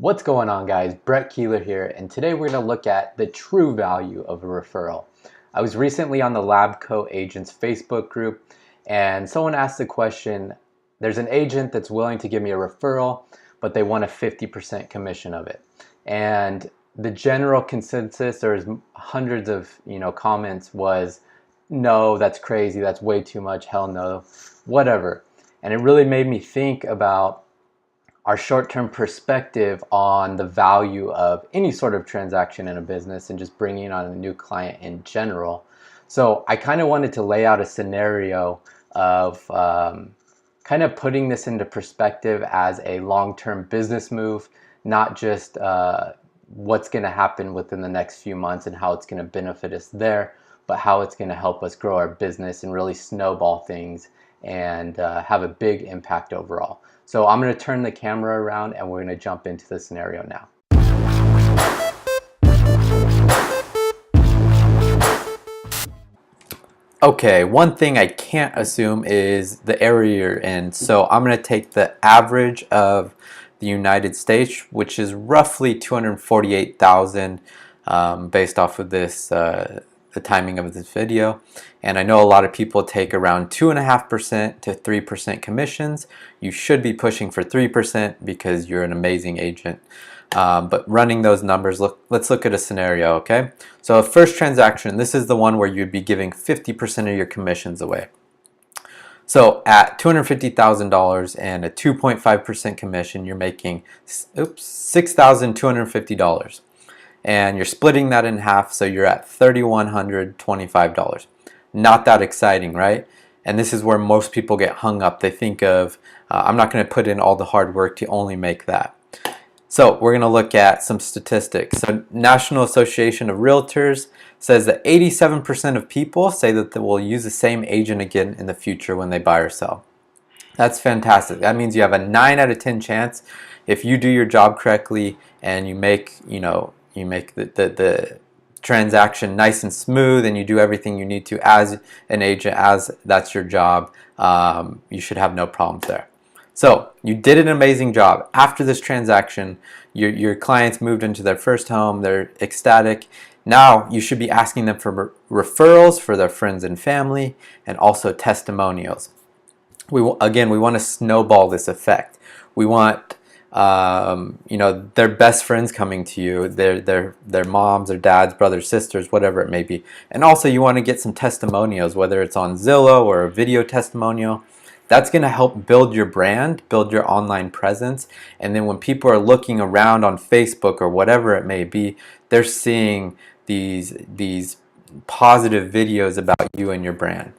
What's going on, guys? Brett Keeler here, and today we're going to look at the true value of a referral. I was recently on the Labco Agents Facebook group, and someone asked the question, there's an agent that's willing to give me a referral, but they want a 50% commission of it. And the general consensus, there's hundreds of comments, was no, that's crazy, that's way too much, hell no, whatever. And it really made me think about our short-term perspective on the value of any sort of transaction in a business and just bringing on a new client in general. So I kind of wanted to lay out a scenario of kind of putting this into perspective as a long-term business move, not just what's going to happen within the next few months and how it's going to benefit us there, but how it's going to help us grow our business and really snowball things and have a big impact overall. So I'm going to turn the camera around and we're going to jump into the scenario now. Okay, one thing I can't assume is the area you're in. So I'm going to take the average of the United States, which is roughly 248,000 based off of this the timing of this video. And I know a lot of people take around 2.5% to 3% commissions. You should be pushing for 3% because you're an amazing agent. But running those numbers, let's look at a scenario, okay? So a first transaction, this is the one where you'd be giving 50% of your commissions away. So at $250,000 and a 2.5% commission, you're making $6,250. And you're splitting that in half, so you're at $3,125. Not that exciting, right? And this is where most people get hung up. They think of, I'm not going to put in all the hard work to only make that. So we're going to look at some statistics. So National Association of Realtors says that 87% of people say that they will use the same agent again in the future when they buy or sell. That's fantastic. That means you have a 9 out of 10 chance if you do your job correctly and you make, you make the transaction nice and smooth and you do everything you need to as an agent, as that's your job, you should have no problems there. So you did an amazing job. After this transaction, your clients moved into their first home, they're ecstatic. Now you should be asking them for referrals for their friends and family and also testimonials. We want to snowball this effect. We want their best friends coming to you, their moms or dads, brothers, sisters, whatever it may be. And also you want to get some testimonials, whether it's on Zillow or a video testimonial. That's going to help build your brand, build your online presence. And then when people are looking around on Facebook or whatever it may be, they're seeing these positive videos about you and your brand.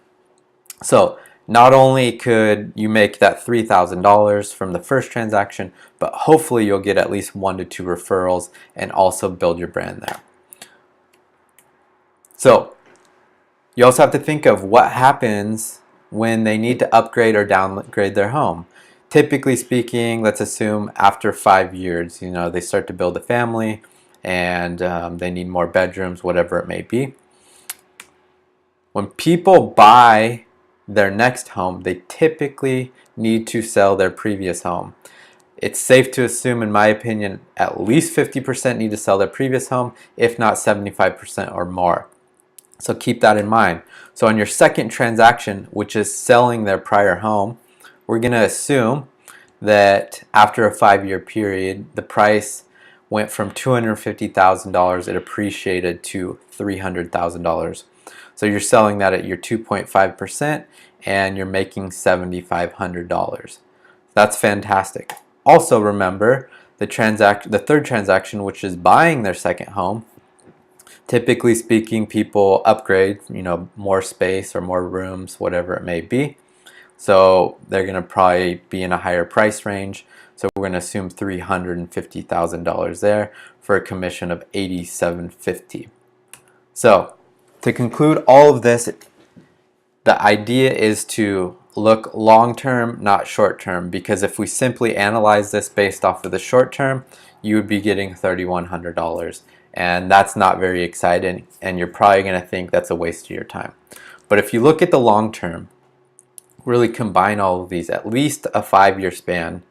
So not only could you make that $3,000 from the first transaction, but hopefully you'll get at least 1 to 2 referrals and also build your brand there. So you also have to think of what happens when they need to upgrade or downgrade their home. Typically speaking, let's assume after 5 years, they start to build a family and they need more bedrooms, whatever it may be. When people buy their next home, they typically need to sell their previous home. It's safe to assume, in my opinion, at least 50% need to sell their previous home, if not 75% or more. So keep that in mind. So on your second transaction, which is selling their prior home, we're going to assume that after a 5-year period, the price went from $250,000, it appreciated to $300,000. So you're selling that at your 2.5% and you're making $7,500. That's fantastic. Also remember the third transaction, which is buying their second home. Typically speaking, people upgrade, more space or more rooms, whatever it may be. So they're going to probably be in a higher price range. So we're going to assume $350,000 there for a commission of $8,750. So to conclude all of this, the idea is to look long-term, not short-term, because if we simply analyze this based off of the short-term, you would be getting $3,100, and that's not very exciting, and you're probably going to think that's a waste of your time. But if you look at the long-term, really combine all of these, at least a 5-year span,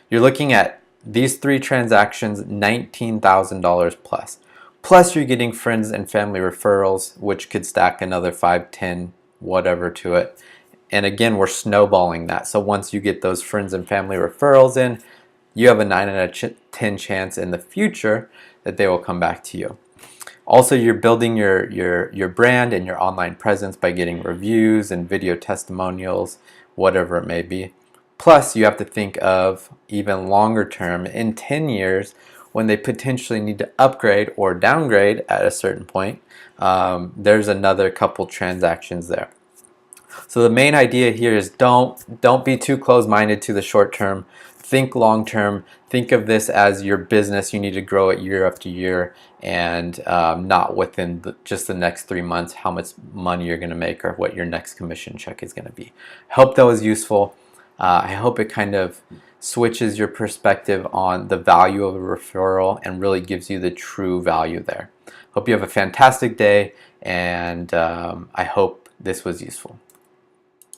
you're looking at These 3 transactions, $19,000 plus. Plus you're getting friends and family referrals, which could stack another 5, 10, whatever to it. And again, we're snowballing that. So once you get those friends and family referrals in, you have a 9 out of 10 chance in the future that they will come back to you. Also, you're building your brand and your online presence by getting reviews and video testimonials, whatever it may be. Plus, you have to think of even longer term, in 10 years, when they potentially need to upgrade or downgrade at a certain point, there's another couple transactions there. So the main idea here is don't be too close-minded to the short term. Think long term. Think of this as your business. You need to grow it year after year, and not within just the next 3 months how much money you're going to make or what your next commission check is going to be. Hope that was useful. I hope it kind of switches your perspective on the value of a referral and really gives you the true value there. Hope you have a fantastic day, and I hope this was useful.